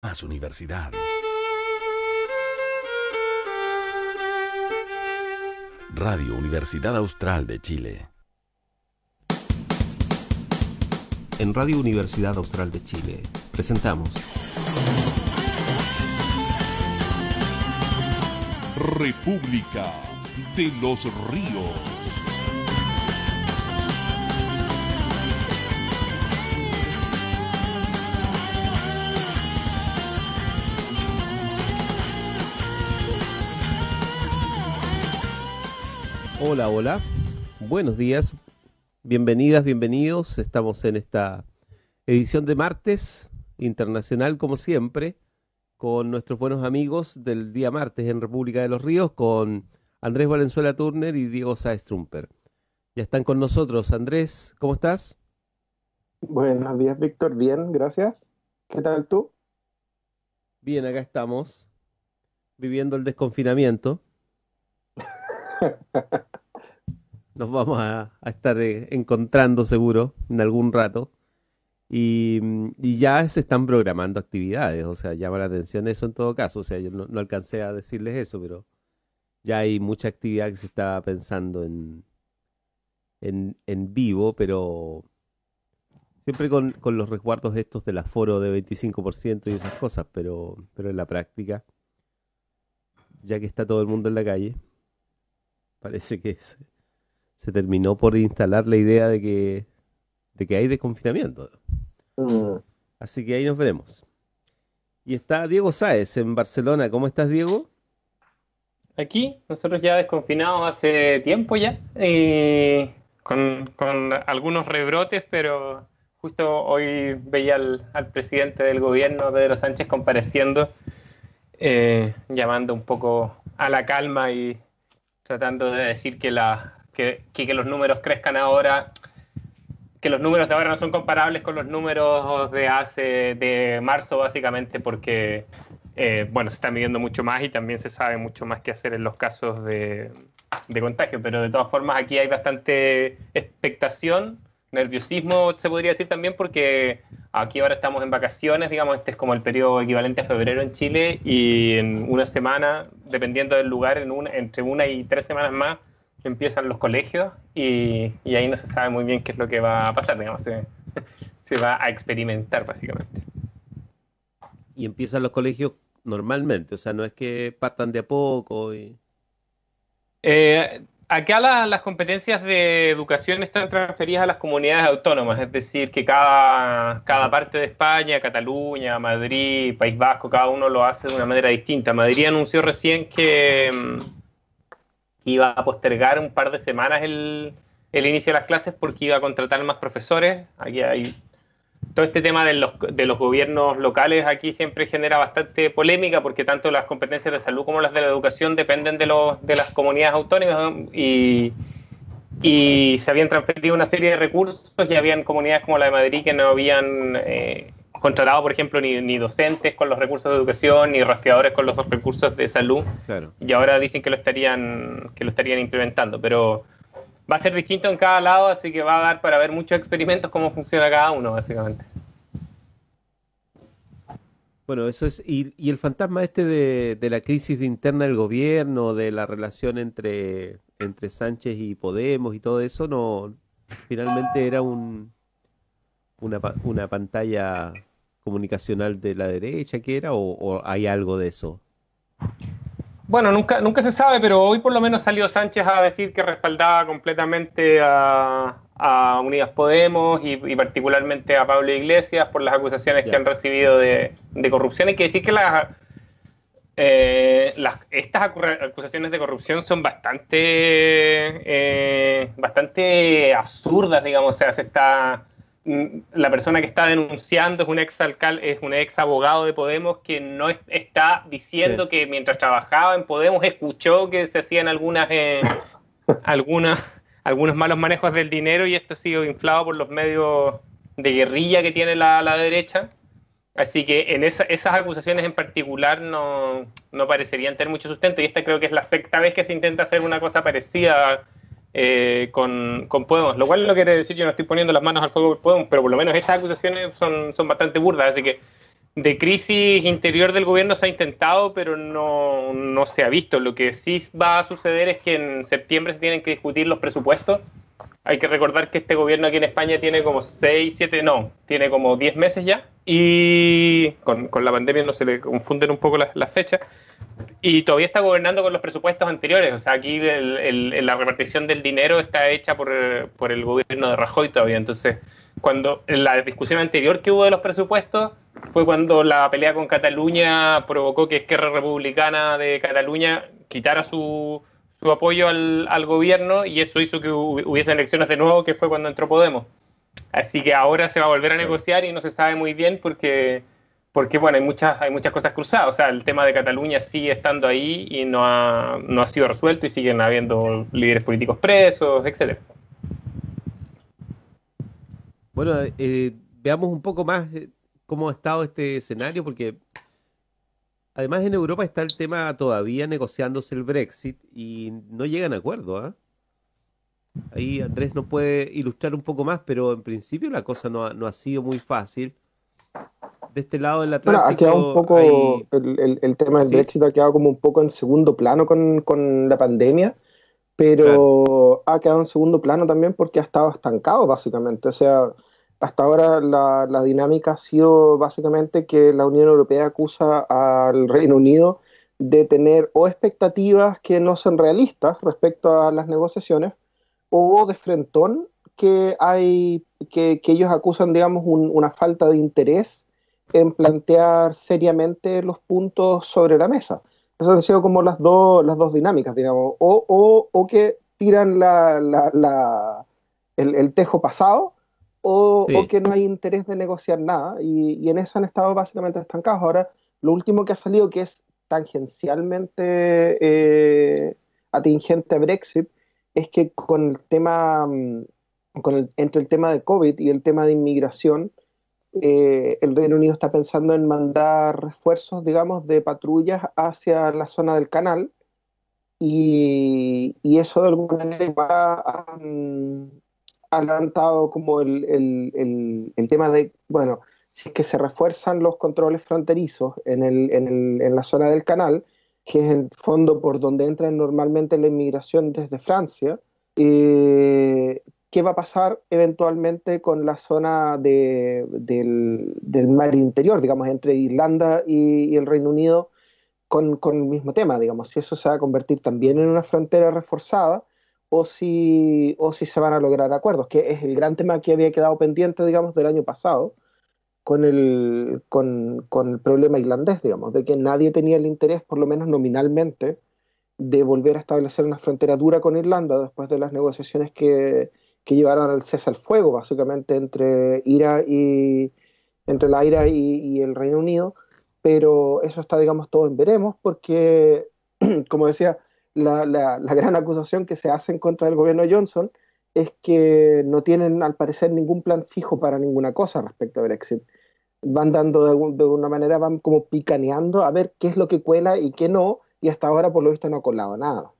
Más Universidad. Radio Universidad Austral de Chile. En Radio Universidad Austral de Chile presentamos República de los Ríos. Hola, hola, buenos días, bienvenidas, bienvenidos. Estamos en esta edición de martes internacional, como siempre, con nuestros buenos amigos del día martes en República de los Ríos, con Andrés Valenzuela Turner y Diego Sáez Trumper. Ya están con nosotros. Andrés, ¿cómo estás? Buenos días, Víctor. Bien, gracias. ¿Qué tal tú? Bien, acá estamos, viviendo el desconfinamiento. Nos vamos a estar encontrando seguro en algún rato y ya se están programando actividades, o sea, llama la atención eso en todo caso, o sea, yo no alcancé a decirles eso, pero ya hay mucha actividad que se está pensando en vivo, pero siempre con los resguardos estos del aforo de 25% y esas cosas, pero en la práctica, ya que está todo el mundo en la calle, parece que se terminó por instalar la idea de que hay desconfinamiento. Mm, Así que ahí nos veremos. Y está Diego Sáez en Barcelona. ¿Cómo estás, Diego? Aquí, nosotros ya desconfinados hace tiempo ya, con algunos rebrotes, pero justo hoy veía al presidente del gobierno, Pedro Sánchez, compareciendo, llamando un poco a la calma y tratando de decir que los números crezcan ahora, que los números de ahora no son comparables con los números de marzo, básicamente porque se está midiendo mucho más y también se sabe mucho más qué hacer en los casos de contagio, pero de todas formas aquí hay bastante expectación, nerviosismo se podría decir también, porque aquí ahora estamos en vacaciones, digamos, este es como el periodo equivalente a febrero en Chile, y en una semana, dependiendo del lugar, entre 1 y 3 semanas más, empiezan los colegios y ahí no se sabe muy bien qué es lo que va a pasar, digamos, se va a experimentar básicamente. Y empiezan los colegios normalmente, o sea, no es que partan de a poco. Acá las competencias de educación están transferidas a las comunidades autónomas, es decir, que cada parte de España, Cataluña, Madrid, País Vasco, cada uno lo hace de una manera distinta. Madrid anunció recién que iba a postergar un par de semanas el inicio de las clases porque iba a contratar más profesores. Aquí hay todo este tema de los gobiernos locales, aquí siempre genera bastante polémica porque tanto las competencias de salud como las de la educación dependen de las comunidades autónomas, ¿no? Y se habían transferido una serie de recursos y habían comunidades como la de Madrid que no habían contratado, por ejemplo, ni docentes con los recursos de educación, ni rastreadores con los recursos de salud. Claro. Y ahora dicen que lo estarían implementando, pero va a ser distinto en cada lado, así que va a dar para ver muchos experimentos cómo funciona cada uno, básicamente. Bueno, eso es. Y el fantasma este de la crisis interna del gobierno, de la relación entre Sánchez y Podemos y todo eso, no, finalmente era una pantalla comunicacional de la derecha, ¿qué era? ¿O hay algo de eso? Bueno, nunca se sabe, pero hoy por lo menos salió Sánchez a decir que respaldaba completamente a Unidas Podemos y particularmente a Pablo Iglesias por las acusaciones que han recibido de corrupción. Hay que decir que estas acusaciones de corrupción son bastante absurdas, digamos. O sea, la persona que está denunciando es un ex abogado de Podemos que no está diciendo que mientras trabajaba en Podemos escuchó que se hacían algunos malos manejos del dinero, y esto ha sido inflado por los medios de guerrilla que tiene la derecha. Así que en esas acusaciones en particular no parecerían tener mucho sustento, y esta creo que es la sexta vez que se intenta hacer una cosa parecida con Podemos, lo cual no quiere decir, yo no estoy poniendo las manos al fuego por Podemos, pero por lo menos estas acusaciones son bastante burdas, así que de crisis interior del gobierno se ha intentado, pero no se ha visto. Lo que sí va a suceder es que en septiembre se tienen que discutir los presupuestos. Hay que recordar que este gobierno aquí en España tiene como 6, 7, no, tiene como 10 meses ya. Y con la pandemia no se le confunden un poco las fechas. Y todavía está gobernando con los presupuestos anteriores. O sea, aquí la repartición del dinero está hecha por el gobierno de Rajoy todavía. Entonces, cuando en la discusión anterior que hubo de los presupuestos fue cuando la pelea con Cataluña provocó que Esquerra Republicana de Cataluña quitara su apoyo al gobierno, y eso hizo que hubiese elecciones de nuevo, que fue cuando entró Podemos. Así que ahora se va a volver a negociar y no se sabe muy bien porque bueno, hay muchas cosas cruzadas. O sea, el tema de Cataluña sigue estando ahí y no ha sido resuelto, y siguen habiendo líderes políticos presos, etcétera. Bueno, veamos un poco más cómo ha estado este escenario, porque además en Europa está el tema todavía negociándose el Brexit y no llegan a acuerdo, ¿ah? Ahí Andrés nos puede ilustrar un poco más, pero en principio la cosa no ha sido muy fácil. De este lado del Bueno, ha quedado un Atlántico poco, hay... el tema del ¿Sí? Brexit ha quedado como un poco en segundo plano con la pandemia, Claro, pero ha quedado en segundo plano también porque ha estado estancado básicamente. O sea, hasta ahora la dinámica ha sido básicamente que la Unión Europea acusa al Reino Unido de tener o expectativas que no son realistas respecto a las negociaciones, o de frentón que ellos acusan, digamos, una falta de interés en plantear seriamente los puntos sobre la mesa. Esas han sido como las dos dinámicas, digamos, o que tiran el tejo pasado, o sí. que no hay interés de negociar nada, y en eso han estado básicamente estancados. Ahora, lo último que ha salido, que es tangencialmente atingente a Brexit, es que con el tema, entre el tema de COVID y el tema de inmigración, el Reino Unido está pensando en mandar refuerzos, digamos, de patrullas hacia la zona del canal, y eso de alguna manera ha levantado como el tema de, bueno, si es que se refuerzan los controles fronterizos en la zona del canal, que es el fondo por donde entra normalmente la inmigración desde Francia, ¿qué va a pasar eventualmente con la zona del mar interior, digamos, entre Irlanda y el Reino Unido, con el mismo tema, digamos, si eso se va a convertir también en una frontera reforzada, o si se van a lograr acuerdos, que es el gran tema que había quedado pendiente, digamos, del año pasado, con el problema irlandés, digamos, de que nadie tenía el interés, por lo menos nominalmente, de volver a establecer una frontera dura con Irlanda después de las negociaciones que llevaron al cese al fuego, básicamente, entre la IRA y el Reino Unido. Pero eso está, digamos, todo en veremos, porque, como decía, la gran acusación que se hace en contra del gobierno Johnson es que no tienen, al parecer, ningún plan fijo para ninguna cosa respecto a Brexit. Van dando de una manera, van como picaneando a ver qué es lo que cuela y qué no, y hasta ahora por lo visto no ha colado nada.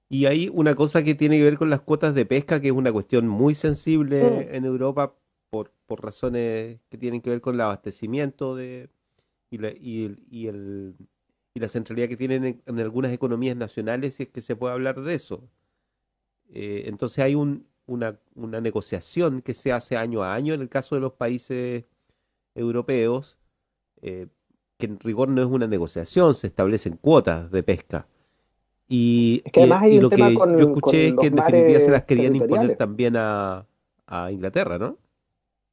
Y hay una cosa que tiene que ver con las cuotas de pesca, que es una cuestión muy Mm. sensible en Europa por razones que tienen que ver con el abastecimiento y, la, y, y la centralidad que tienen en algunas economías nacionales, si es que se puede hablar de eso. Entonces hay una negociación que se hace año a año en el caso de los países europeos, eh, que en rigor no es una negociación, se establecen cuotas de pesca. Es que además hay Y un lo tema que yo escuché con es que los en definitiva se las mares querían imponer territoriales. también a Inglaterra, ¿no?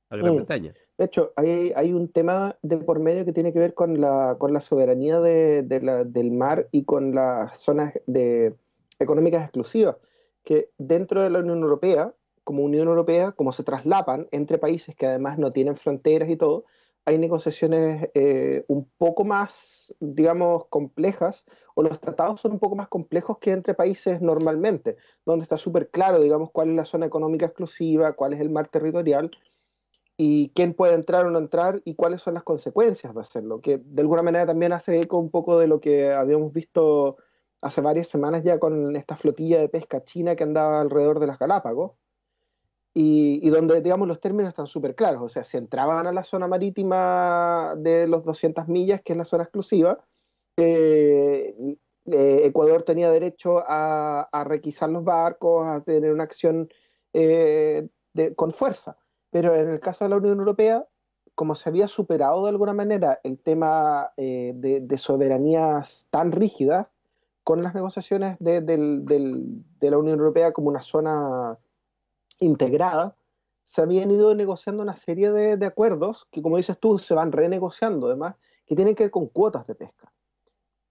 A Gran Mm. Bretaña. De hecho, hay un tema de por medio que tiene que ver con la soberanía del mar y con las zonas económicas exclusivas, que dentro de la Unión Europea, como se traslapan entre países que además no tienen fronteras y todo, hay negociaciones un poco más, digamos, complejas, o los tratados son un poco más complejos que entre países normalmente, donde está súper claro, digamos, cuál es la zona económica exclusiva, cuál es el mar territorial, y quién puede entrar o no entrar, y cuáles son las consecuencias de hacerlo, que de alguna manera también hace eco un poco de lo que habíamos visto hace varias semanas ya con esta flotilla de pesca china que andaba alrededor de las Galápagos, y donde, digamos, los términos están súper claros. O sea, si entraban a la zona marítima de los 200 millas, que es la zona exclusiva, eh, Ecuador tenía derecho a requisar los barcos, a tener una acción con fuerza. Pero en el caso de la Unión Europea, como se había superado de alguna manera el tema de soberanías tan rígidas, con las negociaciones de la Unión Europea como una zona integrada, se habían ido negociando una serie de acuerdos que, como dices tú, se van renegociando además, que tienen que ver con cuotas de pesca.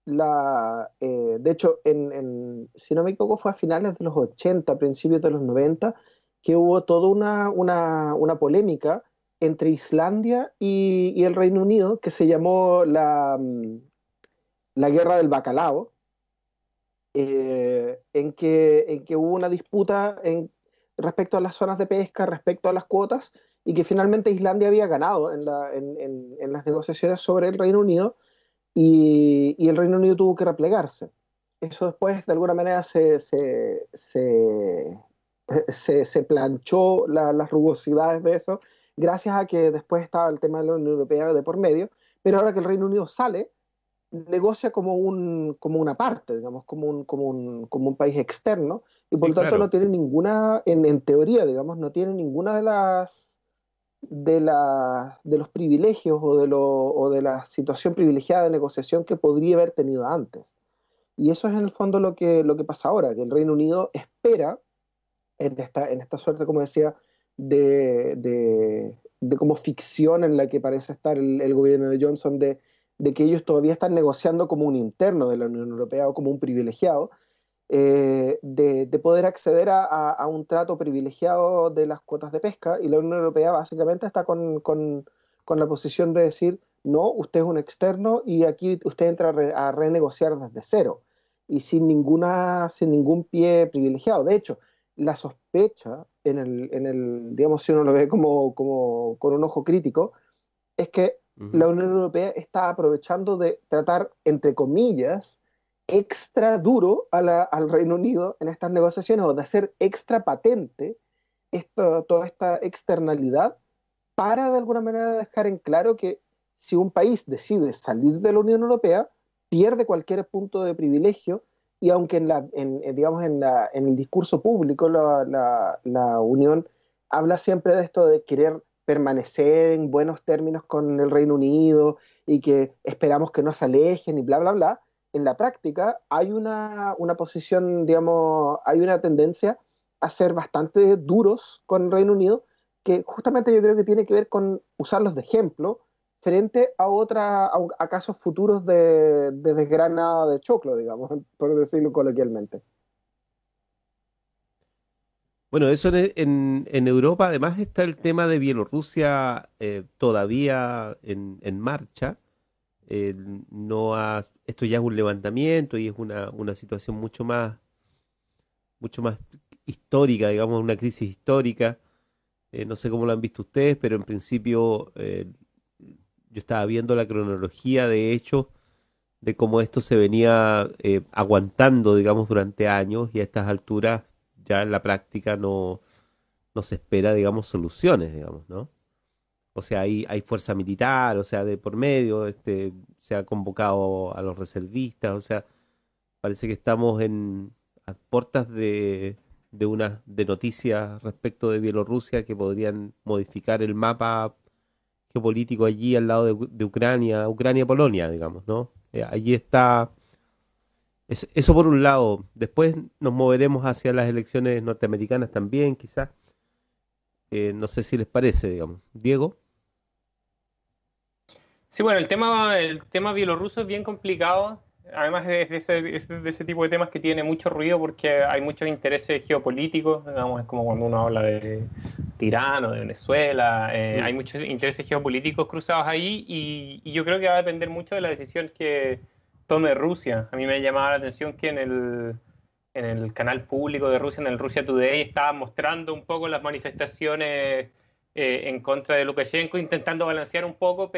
De hecho, si no me equivoco, fue a finales de los 80, principios de los 90, que hubo toda una polémica entre Islandia y el Reino Unido, que se llamó la Guerra del Bacalao, en que hubo una disputa respecto a las zonas de pesca, respecto a las cuotas, y que finalmente Islandia había ganado en las negociaciones sobre el Reino Unido, y el Reino Unido tuvo que replegarse. Eso después, de alguna manera, se planchó las rugosidades de eso, gracias a que después estaba el tema de la Unión Europea de por medio, pero ahora que el Reino Unido sale, negocia como una parte, digamos, como un país externo, y por Sí, lo tanto claro. no tiene ninguna, en teoría, digamos, no tiene ninguna de los privilegios o de la situación privilegiada de negociación que podría haber tenido antes. Y eso es en el fondo lo que pasa ahora, que el Reino Unido espera en esta suerte, como decía, de como ficción en la que parece estar el gobierno de Johnson, de que ellos todavía están negociando como un interno de la Unión Europea o como un privilegiado, de poder acceder a un trato privilegiado de las cuotas de pesca, y la Unión Europea básicamente está con la posición de decir, no, usted es un externo y aquí usted entra a renegociar desde cero y sin ningún pie privilegiado. De hecho, la sospecha, digamos, si uno lo ve como con un ojo crítico, es que la Ujú. Unión Europea está aprovechando de tratar, entre comillas, extra duro al Reino Unido en estas negociaciones, o de hacer extra patente toda esta externalidad, para de alguna manera dejar en claro que si un país decide salir de la Unión Europea, pierde cualquier punto de privilegio, y aunque digamos en el discurso público la Unión habla siempre de esto de querer permanecer en buenos términos con el Reino Unido y que esperamos que no se alejen y bla, bla, bla, en la práctica hay una posición, digamos, hay una tendencia a ser bastante duros con el Reino Unido, que justamente yo creo que tiene que ver con usarlos de ejemplo frente a casos futuros de desgranada de choclo, digamos, por decirlo coloquialmente. Bueno, eso en Europa además está el tema de Bielorrusia todavía en marcha. Eh, no ha- Esto ya es un levantamiento y es una situación mucho más histórica, digamos, una crisis histórica. No sé cómo lo han visto ustedes, pero en principio yo estaba viendo la cronología de hechos de cómo esto se venía aguantando, digamos, durante años, y a estas alturas ya en la práctica no se espera, digamos, soluciones, digamos, ¿no? O sea, hay fuerza militar, o sea, de por medio, se ha convocado a los reservistas, o sea, parece que estamos a puertas de noticias respecto de Bielorrusia que podrían modificar el mapa geopolítico allí al lado de Ucrania, Ucrania-Polonia, digamos, ¿no? Allí está, eso por un lado. Después nos moveremos hacia las elecciones norteamericanas también, quizás. No sé si les parece, digamos. Diego. Sí, bueno, el tema bielorruso es bien complicado, además de ese tipo de temas que tiene mucho ruido porque hay muchos intereses geopolíticos, digamos, es como cuando uno habla de Irán o de Venezuela, hay Mm. muchos intereses geopolíticos cruzados ahí, y yo creo que va a depender mucho de la decisión que tome Rusia. A mí me llamaba la atención que en el canal público de Rusia, en el Russia Today, estaban mostrando un poco las manifestaciones en contra de Lukashenko, intentando balancear un poco,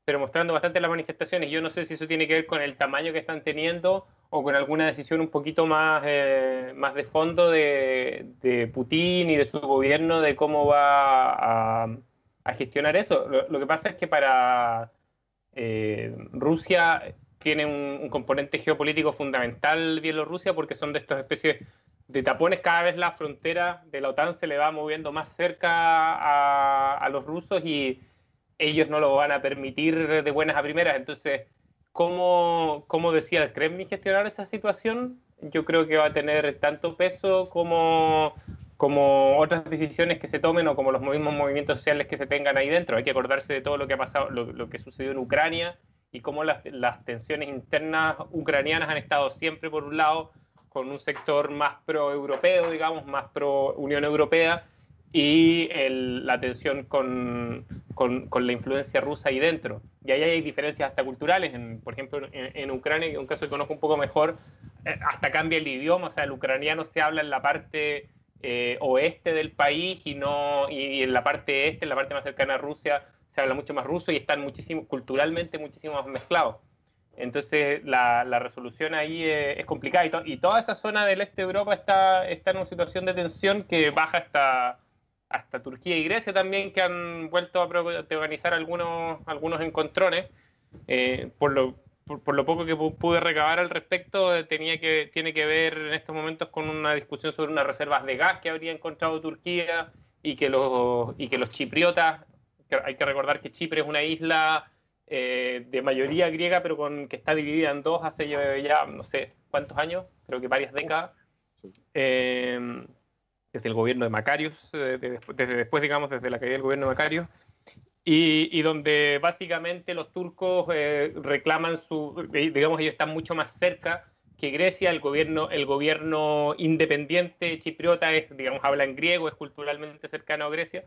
pero mostrando bastante las manifestaciones. Yo no sé si eso tiene que ver con el tamaño que están teniendo o con alguna decisión un poquito más, más de fondo de Putin y de su gobierno de cómo va a gestionar eso. Lo que pasa es que para Rusia tiene un componente geopolítico fundamental Bielorrusia, porque son de estas especies de tapones. Cada vez la frontera de la OTAN se le va moviendo más cerca a los rusos y ellos no lo van a permitir de buenas a primeras. Entonces, ¿cómo decía el Kremlin gestionar esa situación? Yo creo que va a tener tanto peso como otras decisiones que se tomen o como los mismos movimientos sociales que se tengan ahí dentro. Hay que acordarse de todo lo que ha pasado, lo que sucedió en Ucrania y cómo las tensiones internas ucranianas han estado siempre, por un lado, con un sector más pro-europeo, digamos, más pro-Unión Europea, y la tensión con la influencia rusa ahí dentro. Y ahí hay diferencias hasta culturales. Por ejemplo, en Ucrania, que es un caso que conozco un poco mejor, hasta cambia el idioma. O sea, el ucraniano se habla en la parte oeste del país y en la parte este, en la parte más cercana a Rusia, se habla mucho más ruso y están culturalmente muchísimo más mezclados. Entonces la resolución ahí es complicada y toda esa zona del este de Europa está en una situación de tensión que baja hasta Turquía y Grecia también, que han vuelto a protagonizar algunos encontrones. Por lo poco que pude recabar al respecto, tiene que ver en estos momentos con una discusión sobre unas reservas de gas que habría encontrado Turquía y que los chipriotas, hay que recordar que Chipre es una isla de mayoría griega, pero que está dividida en dos hace ya no sé cuántos años, creo que varias décadas, desde el gobierno de Makarios, después, digamos, desde la caída del gobierno de Makarios, y donde básicamente los turcos reclaman digamos, ellos están mucho más cerca que Grecia. El gobierno independiente chipriota digamos, habla en griego, es culturalmente cercano a Grecia,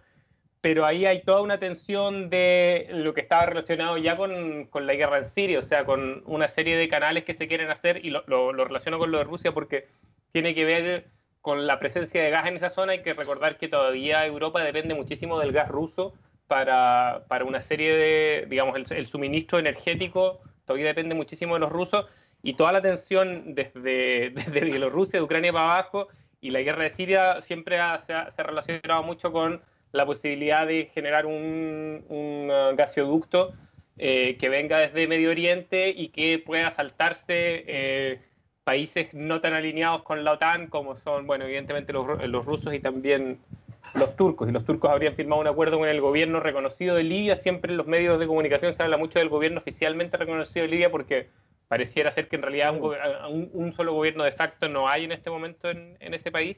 pero ahí hay toda una tensión de lo que estaba relacionado ya con la guerra en Siria, o sea, con una serie de canales que se quieren hacer, y lo relaciono con lo de Rusia porque tiene que ver con la presencia de gas en esa zona. Hay que recordar que todavía Europa depende muchísimo del gas ruso para una serie de, digamos, el suministro energético todavía depende muchísimo de los rusos, y toda la tensión desde Bielorrusia, de Ucrania para abajo, y la guerra de Siria siempre se ha relacionado mucho con la posibilidad de generar un gasoducto que venga desde Medio Oriente y que pueda saltarse países no tan alineados con la OTAN como son, bueno, evidentemente los rusos y también los turcos. Y los turcos habrían firmado un acuerdo con el gobierno reconocido de Libia. Siempre en los medios de comunicación se habla mucho del gobierno oficialmente reconocido de Libia, porque pareciera ser que en realidad un solo gobierno de facto no hay en este momento en ese país.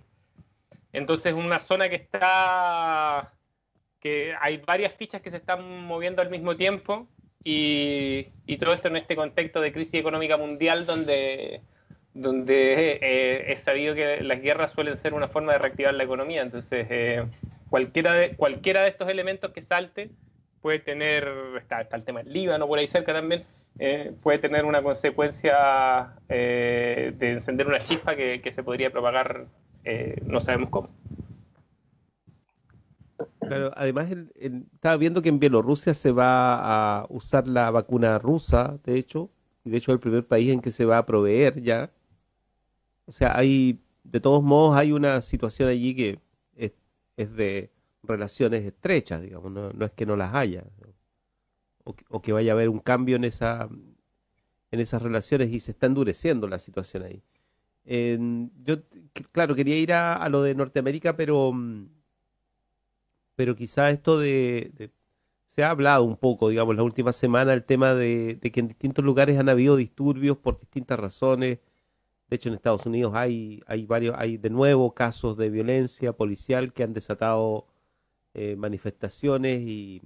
Entonces, una zona que hay varias fichas que se están moviendo al mismo tiempo, y todo esto en este contexto de crisis económica mundial donde es sabido que las guerras suelen ser una forma de reactivar la economía. Entonces, cualquiera de estos elementos que salte puede tener, está el tema del Líbano por ahí cerca también, puede tener una consecuencia de encender una chispa que se podría propagar, no sabemos cómo. Claro, además estaba viendo que en Bielorrusia se va a usar la vacuna rusa, de hecho, y de hecho es el primer país en que se va a proveer ya. O sea, de todos modos hay una situación allí que es de relaciones estrechas, digamos, no es que no las haya, o que vaya a haber un cambio en esas relaciones, y se está endureciendo la situación ahí. Yo, claro, quería ir a lo de Norteamérica, pero quizá esto se ha hablado un poco, digamos, la última semana, el tema de que en distintos lugares han habido disturbios por distintas razones. De hecho, en Estados Unidos hay de nuevo casos de violencia policial que han desatado manifestaciones, y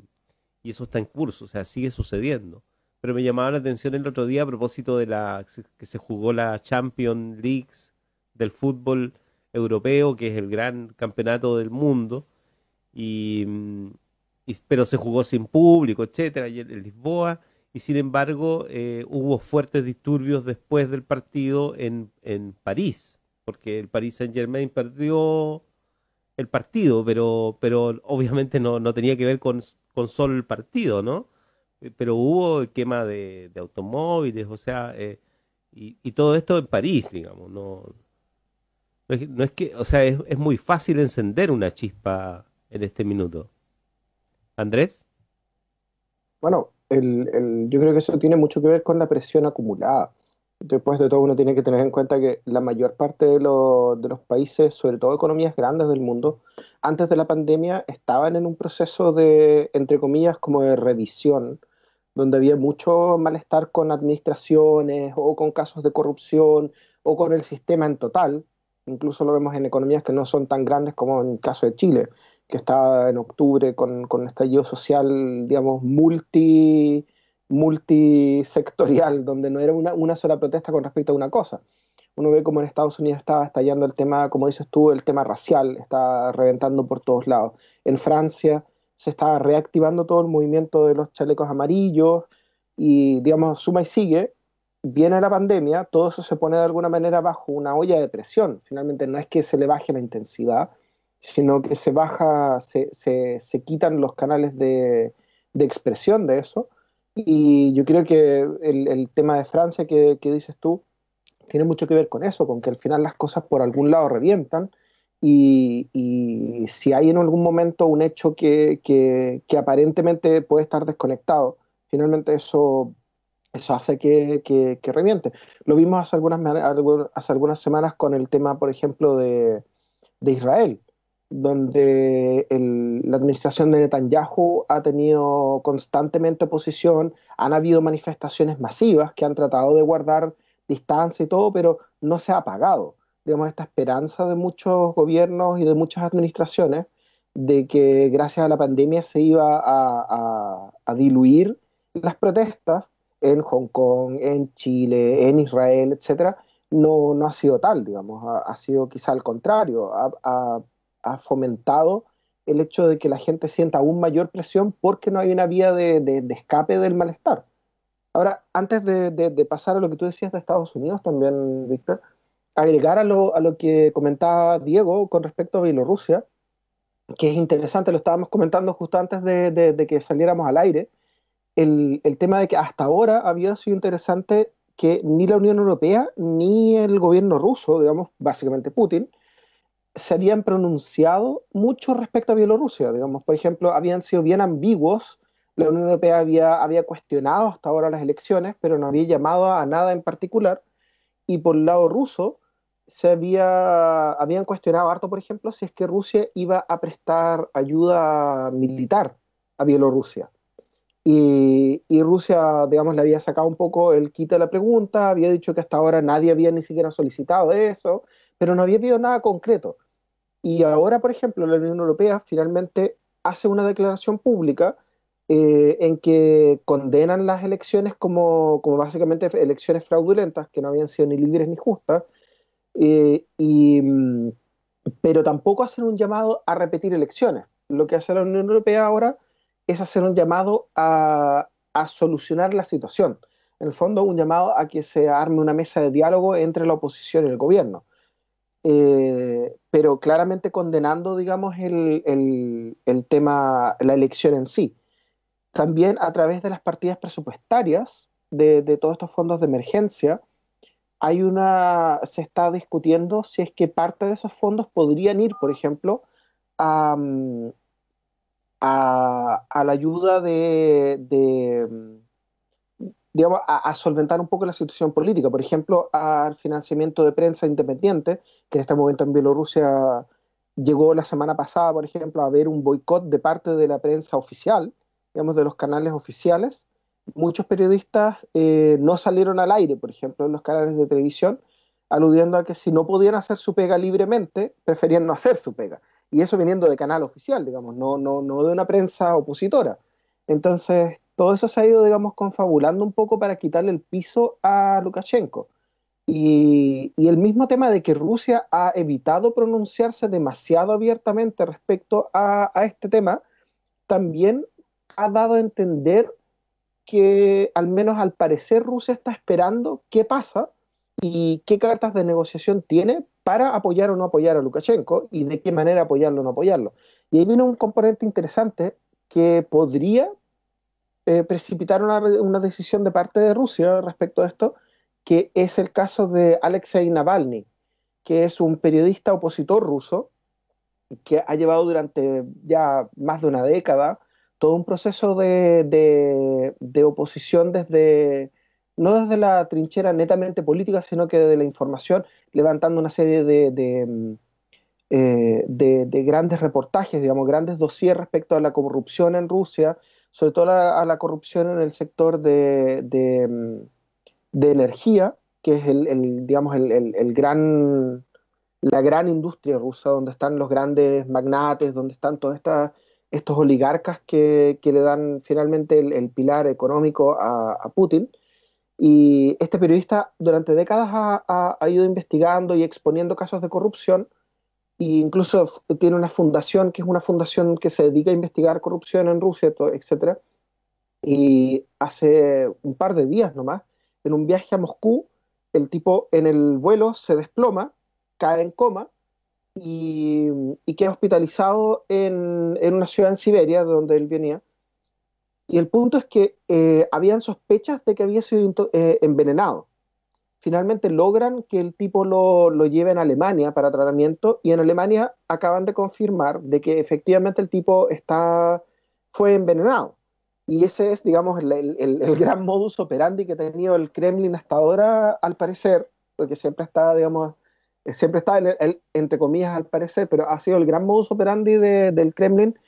eso está en curso, o sea, sigue sucediendo. Pero me llamaba la atención el otro día a propósito de que se jugó la Champions League del fútbol europeo, que es el gran campeonato del mundo, pero se jugó sin público, etcétera, en Lisboa, y sin embargo hubo fuertes disturbios después del partido en París, porque el Paris Saint-Germain perdió el partido, pero obviamente no tenía que ver con solo el partido, ¿no? pero hubo quema de automóviles, o sea, y todo esto en París, digamos, no es que, o sea, es muy fácil encender una chispa en este minuto. ¿Andrés? Bueno, yo creo que eso tiene mucho que ver con la presión acumulada. Después de todo, uno tiene que tener en cuenta que la mayor parte de los países, sobre todo economías grandes del mundo, antes de la pandemia estaban en un proceso de, entre comillas, como de revisión, donde había mucho malestar con administraciones o con casos de corrupción o con el sistema en total. Incluso lo vemos en economías que no son tan grandes como en el caso de Chile, que estaba en octubre con un estallido social, digamos, multisectorial, donde no era una sola protesta con respecto a una cosa. Uno ve como en Estados Unidos estaba estallando el tema, como dices tú, el tema racial, está reventando por todos lados. En Francia se está reactivando todo el movimiento de los chalecos amarillos y, digamos, suma y sigue, viene la pandemia, todo eso se pone de alguna manera bajo una olla de presión. Finalmente no es que se le baje la intensidad, sino que se baja, se quitan los canales de expresión de eso. Y yo creo que el tema de Francia que dices tú tiene mucho que ver con eso, con que al final las cosas por algún lado revientan y si hay en algún momento un hecho que aparentemente puede estar desconectado, finalmente eso hace que reviente. Lo vimos hace algunas semanas con el tema, por ejemplo, de Israel, donde la administración de Netanyahu ha tenido constantemente oposición, han habido manifestaciones masivas que han tratado de guardar distancia y todo, pero no se ha apagado. Digamos, esta esperanza de muchos gobiernos y de muchas administraciones de que gracias a la pandemia se iba a diluir las protestas en Hong Kong, en Chile, en Israel, etcétera, no ha sido tal, digamos, ha sido quizá al contrario, ha fomentado el hecho de que la gente sienta aún mayor presión porque no hay una vía de escape del malestar. Ahora, antes de pasar a lo que tú decías de Estados Unidos también, Víctor, agregar a lo que comentaba Diego con respecto a Bielorrusia, que es interesante, lo estábamos comentando justo antes de que saliéramos al aire, el tema de que hasta ahora había sido interesante que ni la Unión Europea ni el gobierno ruso, digamos, básicamente Putin, se habían pronunciado mucho respecto a Bielorrusia, digamos, por ejemplo, habían sido bien ambiguos. La Unión Europea había cuestionado hasta ahora las elecciones, pero no había llamado a nada en particular, y por el lado ruso habían cuestionado harto, por ejemplo, si es que Rusia iba a prestar ayuda militar a Bielorrusia. Y Rusia, digamos, le había sacado un poco el quite de la pregunta, había dicho que hasta ahora nadie había ni siquiera solicitado eso, pero no había habido nada concreto. Y ahora, por ejemplo, la Unión Europea finalmente hace una declaración pública en que condenan las elecciones como básicamente elecciones fraudulentas, que no habían sido ni libres ni justas, eh, y, mm, pero tampoco hacen un llamado a repetir elecciones. Lo que hace la Unión Europea ahora es hacer un llamado a solucionar la situación. En el fondo, un llamado a que se arme una mesa de diálogo entre la oposición y el gobierno. Pero claramente condenando, digamos, el tema, la elección en sí. También a través de las partidas presupuestarias de todos estos fondos de emergencia, se está discutiendo si es que parte de esos fondos podrían ir, por ejemplo, a, a la ayuda digamos, a solventar un poco la situación política, por ejemplo, al financiamiento de prensa independiente, que en este momento en Bielorrusia llegó la semana pasada, por ejemplo, a haber un boicot de parte de la prensa oficial, digamos, de los canales oficiales. Muchos periodistas no salieron al aire, por ejemplo, en los canales de televisión, aludiendo a que si no podían hacer su pega libremente, preferían no hacer su pega. Y eso viniendo de canal oficial, digamos, no de una prensa opositora. Entonces, todo eso se ha ido, digamos, confabulando un poco para quitarle el piso a Lukashenko. Y el mismo tema de que Rusia ha evitado pronunciarse demasiado abiertamente respecto a este tema, también ha dado a entender que, al menos al parecer, Rusia está esperando qué pasa y qué cartas de negociación tiene para apoyar o no apoyar a Lukashenko y de qué manera apoyarlo o no apoyarlo. Y ahí viene un componente interesante que podría precipitar una decisión de parte de Rusia respecto a esto, que es el caso de Alexei Navalny, que es un periodista opositor ruso que ha llevado durante ya más de una década todo un proceso de oposición no desde la trinchera netamente política, sino que desde la información, levantando una serie de grandes reportajes, digamos, grandes dossiers respecto a la corrupción en Rusia, sobre todo a la corrupción en el sector de energía, que es digamos, la gran industria rusa, donde están los grandes magnates, donde están todos estos oligarcas que le dan finalmente el pilar económico a Putin. Y este periodista durante décadas ha ido investigando y exponiendo casos de corrupción, e incluso tiene una fundación, que es una fundación que se dedica a investigar corrupción en Rusia, etc. Y hace un par de días nomás, en un viaje a Moscú, el tipo en el vuelo se desploma, cae en coma y queda hospitalizado en una ciudad en Siberia, de donde él venía. Y el punto es que habían sospechas de que había sido envenenado. Finalmente logran que el tipo lo lleven a Alemania para tratamiento, y en Alemania acaban de confirmar de que efectivamente el tipo fue envenenado. Y ese es, digamos, el gran modus operandi que ha tenido el Kremlin hasta ahora, al parecer, porque siempre está, digamos, entre comillas, al parecer, pero ha sido el gran modus operandi del Kremlin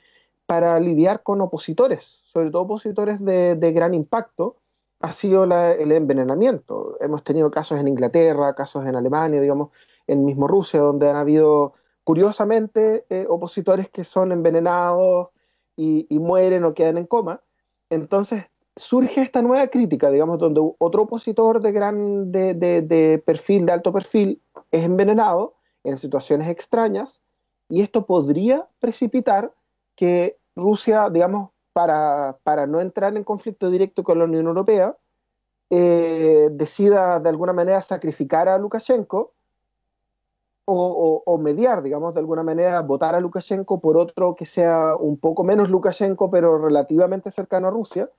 para lidiar con opositores, sobre todo opositores de gran impacto, ha sido el envenenamiento. Hemos tenido casos en Inglaterra, casos en Alemania, digamos, en mismo Rusia, donde han habido, curiosamente, opositores que son envenenados y mueren o quedan en coma. Entonces surge esta nueva crítica, digamos, donde otro opositor de perfil, de alto perfil, es envenenado en situaciones extrañas, y esto podría precipitar que Rusia, digamos, para no entrar en conflicto directo con la Unión Europea, decida de alguna manera sacrificar a Lukashenko o mediar, digamos, de alguna manera votar a Lukashenko por otro que sea un poco menos Lukashenko, pero relativamente cercano a Rusia.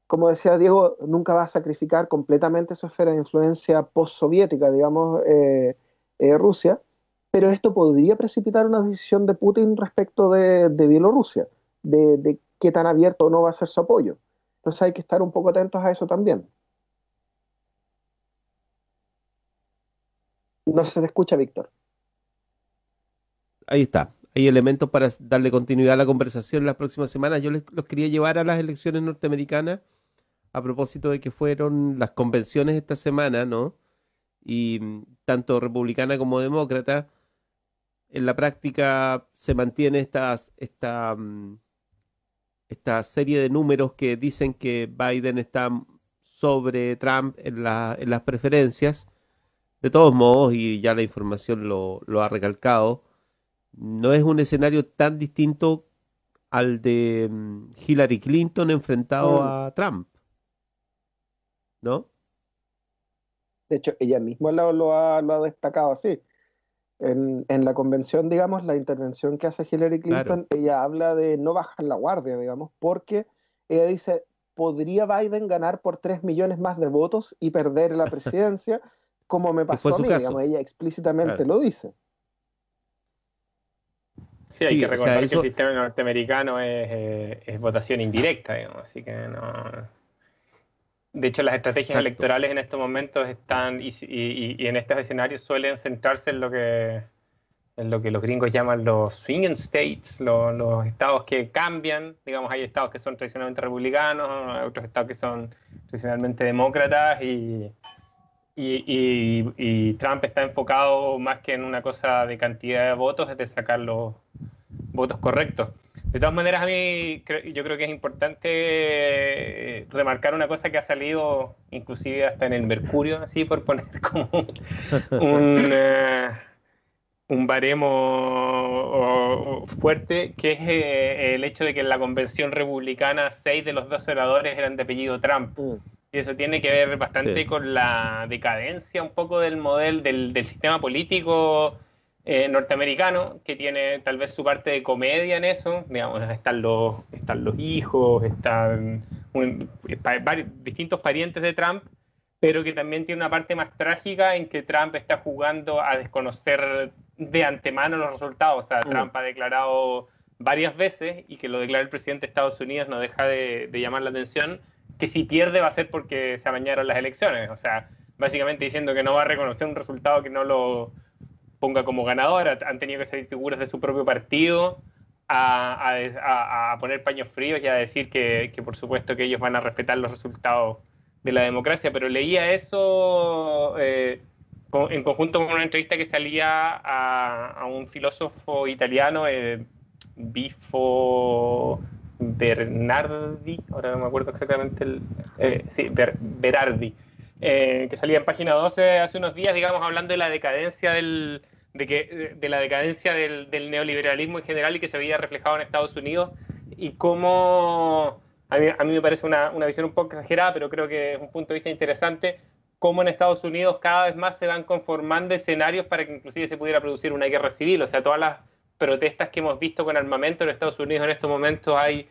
Como decía Diego, nunca va a sacrificar completamente su esfera de influencia postsoviética, digamos, Rusia, pero esto podría precipitar una decisión de Putin respecto de Bielorrusia, de qué tan abierto o no va a ser su apoyo. Entonces hay que estar un poco atentos a eso también. No se te escucha, Víctor. Ahí está. Hay elementos para darle continuidad a la conversación en las próximas semanas. Yo los quería llevar a las elecciones norteamericanas a propósito de que fueron las convenciones esta semana, ¿no? Y tanto republicana como demócrata, en la práctica se mantiene esta serie de números que dicen que Biden está sobre Trump en las preferencias. De todos modos, y ya la información lo ha recalcado, no es un escenario tan distinto al de Hillary Clinton enfrentado a Trump, ¿no? De hecho, ella misma lo ha destacado así. En la convención, digamos, la intervención que hace Hillary Clinton, claro, ella habla de no bajar la guardia, digamos, porque ella dice, podría Biden ganar por 3 millones más de votos y perder la presidencia, como me pasó a mí, digamos, ella explícitamente lo dice. Sí, hay que recordar que el sistema norteamericano es votación indirecta, digamos, así que no... De hecho, las estrategias electorales en estos momentos están, y en estos escenarios suelen centrarse en lo que los gringos llaman los swing states, los estados que cambian. Digamos, hay estados que son tradicionalmente republicanos, hay otros estados que son tradicionalmente demócratas, y Trump está enfocado más que en una cosa de cantidad de votos, es de sacar los votos correctos. De todas maneras, yo creo que es importante remarcar una cosa que ha salido inclusive hasta en el Mercurio, así por poner como un baremo fuerte, que es el hecho de que en la convención republicana 6 de los 12 senadores eran de apellido Trump. Y eso tiene que ver bastante con la decadencia un poco del modelo del sistema político norteamericano, que tiene tal vez su parte de comedia en eso. Digamos, están los hijos, están distintos parientes de Trump, pero que también tiene una parte más trágica en que Trump está jugando a desconocer de antemano los resultados. O sea, Trump ha declarado varias veces, y que lo declara el presidente de Estados Unidos no deja de llamar la atención, que si pierde va a ser porque se amañaron las elecciones. O sea, básicamente diciendo que no va a reconocer un resultado que no lo ponga como ganador. Han tenido que salir figuras de su propio partido a poner paños fríos y a decir que por supuesto que ellos van a respetar los resultados de la democracia. Pero leía eso en conjunto con una entrevista que salía a un filósofo italiano, Bifo Bernardi, ahora no me acuerdo exactamente Berardi, que salía en página 12 hace unos días, digamos, hablando de la decadencia del neoliberalismo en general y que se veía reflejado en Estados Unidos, y cómo a mí me parece una visión un poco exagerada, pero creo que es un punto de vista interesante, cómo en Estados Unidos cada vez más se van conformando escenarios para que inclusive se pudiera producir una guerra civil. O sea, todas las protestas que hemos visto con armamento en Estados Unidos en estos momentos hay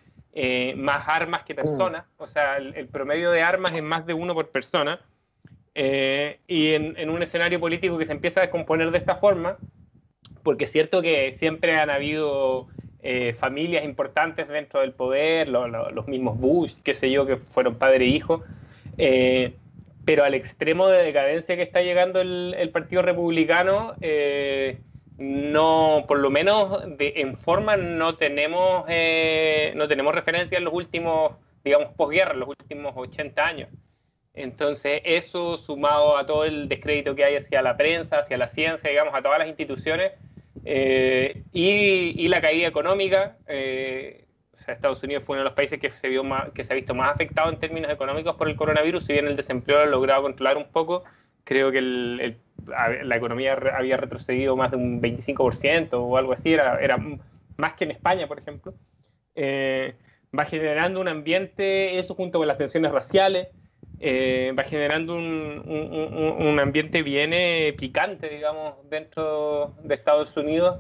más armas que personas. O sea, el promedio de armas es más de uno por persona. Y en un escenario político que se empieza a descomponer de esta forma, porque es cierto que siempre han habido familias importantes dentro del poder, los mismos Bush, qué sé yo, que fueron padre e hijo, pero al extremo de decadencia que está llegando el Partido Republicano, no, por lo menos en forma no tenemos referencia en los últimos, digamos, posguerra, en los últimos 80 años. Entonces, eso sumado a todo el descrédito que hay hacia la prensa, hacia la ciencia, digamos, a todas las instituciones, y la caída económica. O sea, Estados Unidos fue uno de los países que se ha visto más afectado en términos económicos por el coronavirus. Si bien el desempleo lo ha logrado controlar un poco, creo que la economía había retrocedido más de un 25% o algo así, era más que en España, por ejemplo. Va generando un ambiente, eso junto con las tensiones raciales, va generando un ambiente bien picante, digamos, dentro de Estados Unidos,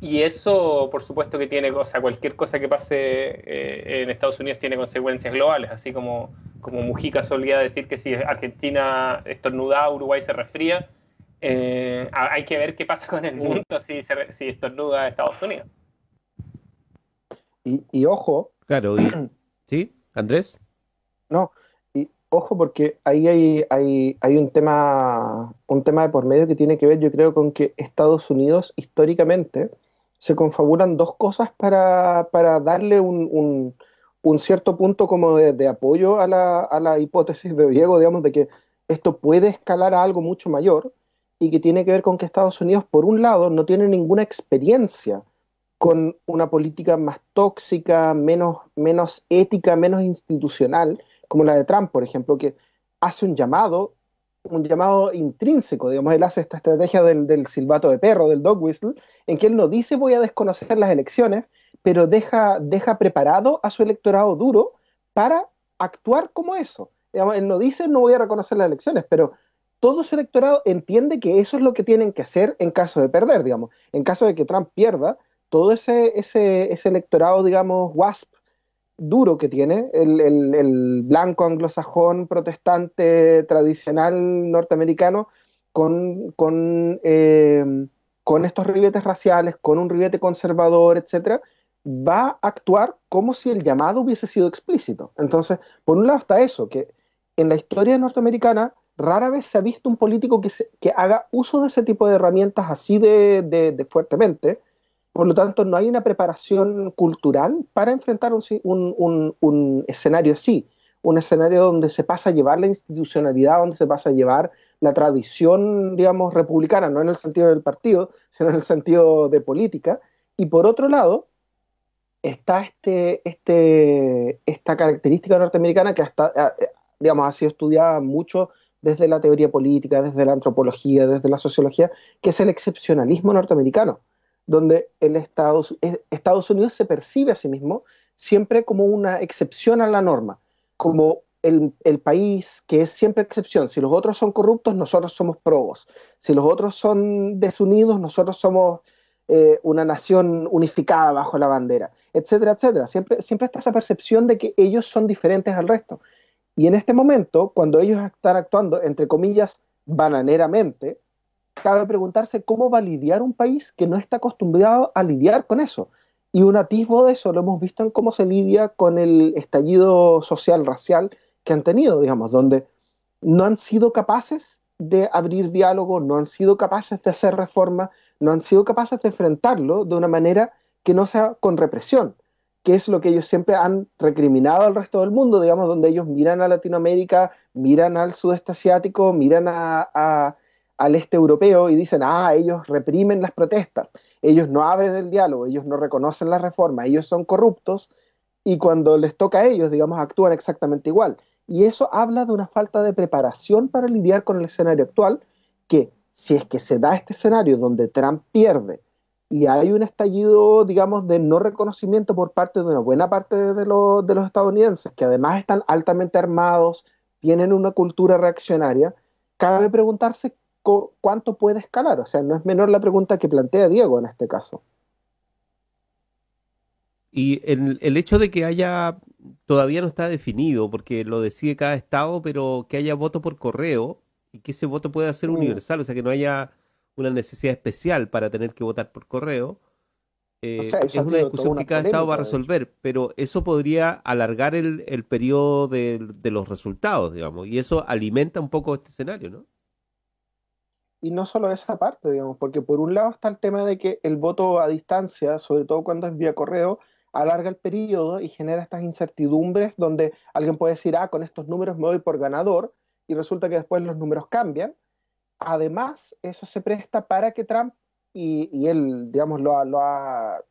y eso, por supuesto que tiene cualquier cosa que pase en Estados Unidos tiene consecuencias globales, así como Mujica solía decir que si Argentina estornuda, Uruguay se resfría. Hay que ver qué pasa con el mundo si estornuda Estados Unidos. Y ojo. Claro, ¿sí? ¿Andrés? No, y ojo, porque ahí hay un tema de por medio que tiene que ver, yo creo, con que Estados Unidos históricamente se confabulan dos cosas para darle un cierto punto como de apoyo a la hipótesis de Diego, digamos, de que esto puede escalar a algo mucho mayor, y que tiene que ver con que Estados Unidos, por un lado, no tiene ninguna experiencia con una política más tóxica, menos ética, menos institucional, como la de Trump, por ejemplo, que hace un llamado intrínseco, digamos. Él hace esta estrategia del silbato de perro, del dog whistle, en que él no dice voy a desconocer las elecciones, pero deja preparado a su electorado duro para actuar como eso. Digamos, él no dice no voy a reconocer las elecciones, pero todo su electorado entiende que eso es lo que tienen que hacer en caso de perder, digamos. En caso de que Trump pierda, todo ese electorado, digamos, WASP, duro que tiene, el blanco anglosajón protestante tradicional norteamericano, con estos ribetes raciales, con un ribete conservador, etcétera, va a actuar como si el llamado hubiese sido explícito. Entonces, por un lado está eso, que en la historia norteamericana rara vez se ha visto un político que haga uso de ese tipo de herramientas así de fuertemente. Por lo tanto, no hay una preparación cultural para enfrentar un escenario así, un escenario donde se pasa a llevar la institucionalidad, donde se pasa a llevar la tradición, digamos, republicana, no en el sentido del partido, sino en el sentido de política. Y por otro lado, está esta característica norteamericana que digamos, ha sido estudiada mucho desde la teoría política, desde la antropología, desde la sociología, que es el excepcionalismo norteamericano, donde Estados Unidos se percibe a sí mismo siempre como una excepción a la norma, como el país que es siempre excepción. Si los otros son corruptos, nosotros somos probos. Si los otros son desunidos, nosotros somos una nación unificada bajo la bandera. etcétera, etcétera. Siempre está esa percepción de que ellos son diferentes al resto. Y en este momento, cuando ellos están actuando, entre comillas, bananeramente, cabe preguntarse cómo va a lidiar un país que no está acostumbrado a lidiar con eso. Y un atisbo de eso lo hemos visto en cómo se lidia con el estallido social, racial que han tenido, digamos, donde no han sido capaces de abrir diálogo, no han sido capaces de hacer reformas, no han sido capaces de enfrentarlo de una manera que no sea con represión, que es lo que ellos siempre han recriminado al resto del mundo, digamos, donde ellos miran a Latinoamérica, miran al sudeste asiático, miran al este europeo y dicen, ellos reprimen las protestas, ellos no abren el diálogo, ellos no reconocen las reformas, ellos son corruptos, y cuando les toca a ellos, digamos, actúan exactamente igual. Y eso habla de una falta de preparación para lidiar con el escenario actual, que si es que se da este escenario donde Trump pierde y hay un estallido, digamos, de no reconocimiento por parte de una buena parte de los estadounidenses, que además están altamente armados, tienen una cultura reaccionaria, cabe preguntarse cuánto puede escalar. O sea, no es menor la pregunta que plantea Diego en este caso. Y el hecho de que todavía no está definido, porque lo decide cada estado, pero que haya voto por correo y que ese voto pueda ser universal, o sea, que no haya una necesidad especial para tener que votar por correo, O sea, es eso ha una sido discusión toda que una cada estado va a polémica, de hecho. resolver, pero eso podría alargar el periodo de los resultados, digamos, y eso alimenta un poco este escenario, ¿no? Y no solo esa parte, digamos, porque por un lado está el tema de que el voto a distancia, sobre todo cuando es vía correo, alarga el periodo y genera estas incertidumbres donde alguien puede decir, con estos números me doy por ganador, y resulta que después los números cambian. Además, eso se presta para que Trump, y él, digamos,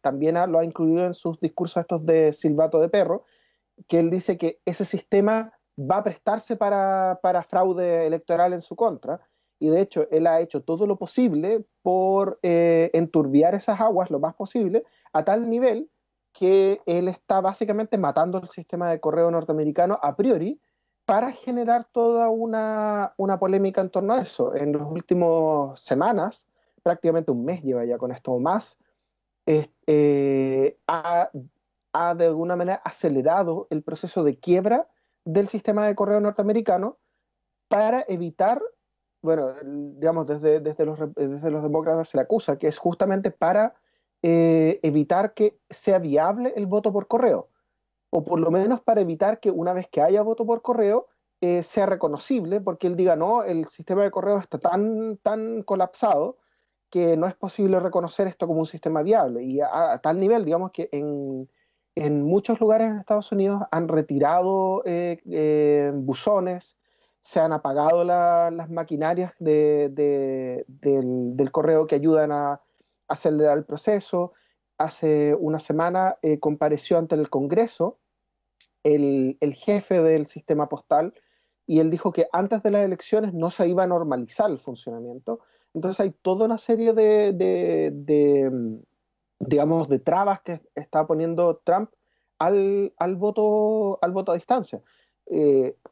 también lo ha incluido en sus discursos estos de silbato de perro, que él dice que ese sistema va a prestarse para fraude electoral en su contra, y de hecho él ha hecho todo lo posible por enturbiar esas aguas lo más posible, a tal nivel que él está básicamente matando el sistema de correo norteamericano a priori para generar toda una polémica en torno a eso. En las últimas semanas, prácticamente un mes lleva ya con esto o más, ha de alguna manera acelerado el proceso de quiebra del sistema de correo norteamericano para evitar, bueno, digamos, desde los demócratas se le acusa, que es justamente para evitar que sea viable el voto por correo, o por lo menos para evitar que una vez que haya voto por correo, sea reconocible, porque él diga, no, el sistema de correo está tan colapsado que no es posible reconocer esto como un sistema viable. Y a tal nivel, digamos, que en muchos lugares en Estados Unidos han retirado buzones, se han apagado las maquinarias del correo que ayudan a acelerar el proceso. Hace una semana compareció ante el Congreso el jefe del sistema postal y él dijo que antes de las elecciones no se iba a normalizar el funcionamiento. Entonces hay toda una serie digamos, de trabas que está poniendo Trump al voto a distancia.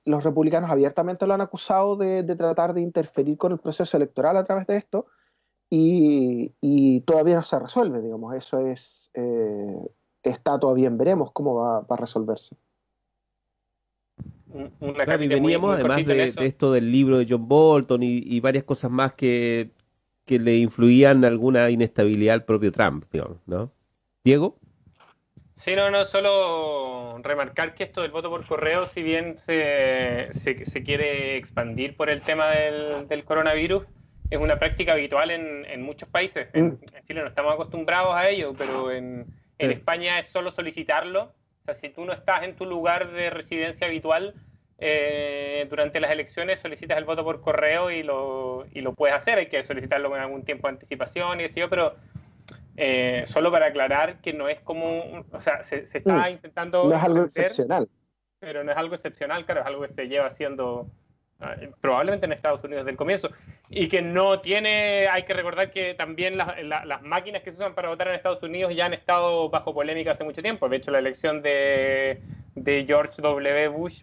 Los republicanos abiertamente lo han acusado de tratar de interferir con el proceso electoral a través de esto y todavía no se resuelve, digamos. Eso está todavía en veremos cómo va a resolverse. Una Claro, y capita muy, veníamos muy además cortito en eso. de esto del libro de John Bolton y varias cosas más que le influían alguna inestabilidad al propio Trump, digamos, ¿no? Diego. Sí, no, solo remarcar que esto del voto por correo, si bien se quiere expandir por el tema del coronavirus, es una práctica habitual en muchos países. En Chile no estamos acostumbrados a ello, pero en España es solo solicitarlo. O sea, si tú no estás en tu lugar de residencia habitual, durante las elecciones solicitas el voto por correo y lo puedes hacer. Hay que solicitarlo con algún tiempo de anticipación y así, pero solo para aclarar que no es como, o sea, se está intentando No es algo extender, excepcional. pero no es algo excepcional, claro, es algo que se lleva haciendo probablemente en Estados Unidos desde el comienzo, y que no tiene, hay que recordar que también las máquinas que se usan para votar en Estados Unidos ya han estado bajo polémica hace mucho tiempo. De hecho, la elección de George W. Bush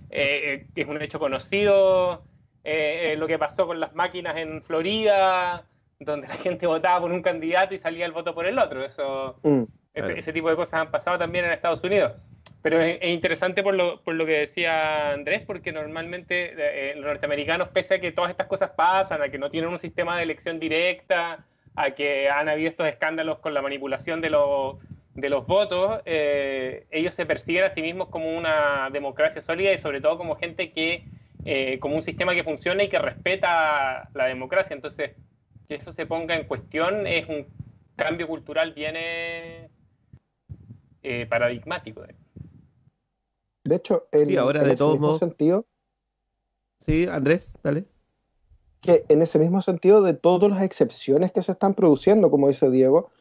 es un hecho conocido, lo que pasó con las máquinas en Florida, donde la gente votaba por un candidato y salía el voto por el otro. Eso Claro. Ese tipo de cosas han pasado también en Estados Unidos. Pero es interesante por lo que decía Andrés, porque normalmente los norteamericanos, pese a que todas estas cosas pasan, a que no tienen un sistema de elección directa, a que han habido estos escándalos con la manipulación de los votos, ellos se persiguen a sí mismos como una democracia sólida y sobre todo como gente que, como un sistema que funciona y que respeta la democracia. Entonces, que eso se ponga en cuestión es un cambio cultural bien paradigmático. De hecho, Sí, ahora en de ese todos mismo modos. sentido, Sí, Andrés, dale. que en ese mismo sentido de todas las excepciones que se están produciendo, como dice Diego,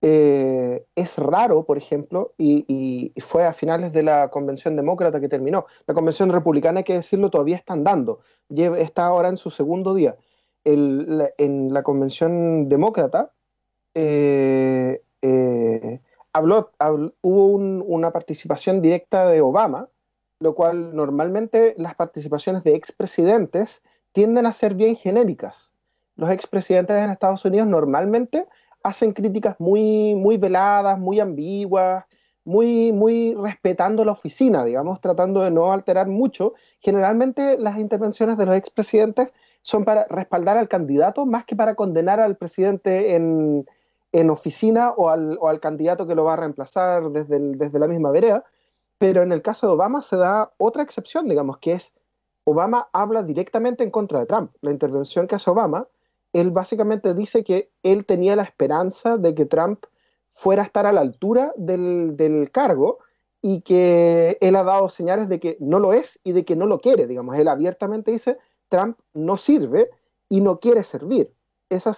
es raro, por ejemplo, y fue a finales de la convención demócrata que terminó. La convención republicana, hay que decirlo, todavía está andando, está ahora en su segundo día. En la convención demócrata hubo una participación directa de Obama, lo cual normalmente las participaciones de expresidentes tienden a ser bien genéricas. Los expresidentes en Estados Unidos normalmente hacen críticas muy, muy veladas, muy ambiguas, muy respetando la oficina, digamos, tratando de no alterar mucho. Generalmente las intervenciones de los expresidentes son para respaldar al candidato más que para condenar al presidente en oficina o al candidato que lo va a reemplazar desde la misma vereda. Pero en el caso de Obama se da otra excepción, digamos, que es Obama habla directamente en contra de Trump. La intervención que hace Obama, él básicamente dice que él tenía la esperanza de que Trump fuera a estar a la altura del cargo y que él ha dado señales de que no lo es y de que no lo quiere, digamos. Él abiertamente dice, Trump no sirve y no quiere servir. Esa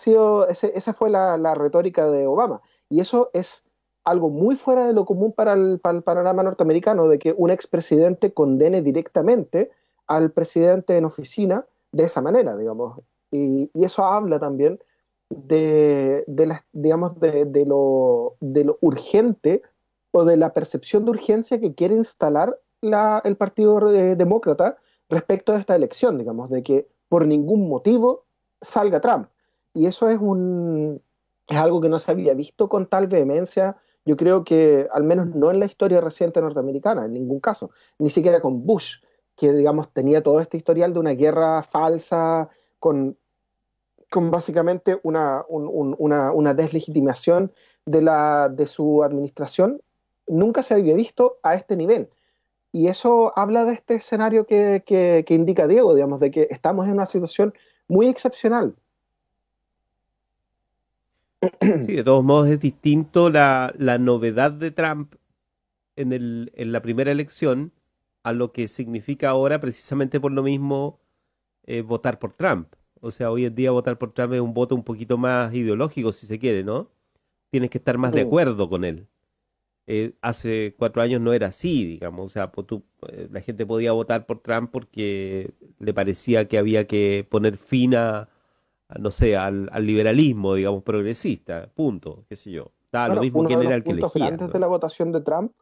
fue la retórica de Obama. Y eso es algo muy fuera de lo común para el panorama norteamericano, de que un expresidente condene directamente al presidente en oficina de esa manera, digamos. Y eso habla también digamos, de lo urgente o de la percepción de urgencia que quiere instalar el Partido Demócrata respecto a esta elección, digamos, de que por ningún motivo salga Trump. Y eso es algo que no se había visto con tal vehemencia, yo creo que al menos no en la historia reciente norteamericana, en ningún caso, ni siquiera con Bush, que digamos tenía todo este historial de una guerra falsa con básicamente una deslegitimación de su administración. Nunca se había visto a este nivel. Y eso habla de este escenario que indica Diego, digamos, de que estamos en una situación muy excepcional. Sí, de todos modos es distinto la novedad de Trump en la primera elección a lo que significa ahora precisamente por lo mismo votar por Trump. O sea, hoy en día votar por Trump es un voto un poquito más ideológico, si se quiere, ¿no? Tienes que estar más de acuerdo con él. Hace 4 años no era así, digamos. O sea, la gente podía votar por Trump porque le parecía que había que poner fin no sé, al liberalismo, digamos, progresista, punto, qué sé yo. Da lo Bueno, mismo uno quién de era los el que puntos elegía, grandes de ¿no? la votación de Trump,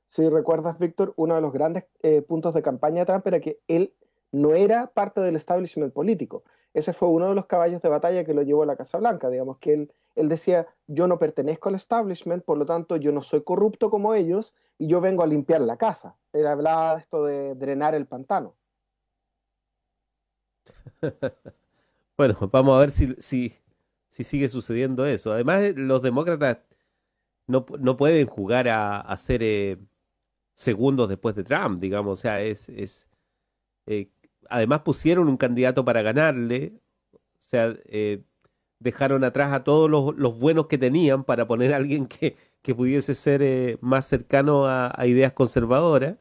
si recuerdas, Víctor, uno de los grandes puntos de campaña de Trump era que él no era parte del establishment político. Ese fue uno de los caballos de batalla que lo llevó a la Casa Blanca, digamos, que él decía, yo no pertenezco al establishment, por lo tanto yo no soy corrupto como ellos y yo vengo a limpiar la casa. Él hablaba de esto de drenar el pantano. Bueno, vamos a ver si sigue sucediendo eso. Además, los demócratas no pueden jugar a ser segundos después de Trump, digamos. O sea, eh, además pusieron un candidato para ganarle. O sea, dejaron atrás a todos los buenos que tenían para poner a alguien que pudiese ser más cercano a ideas conservadoras.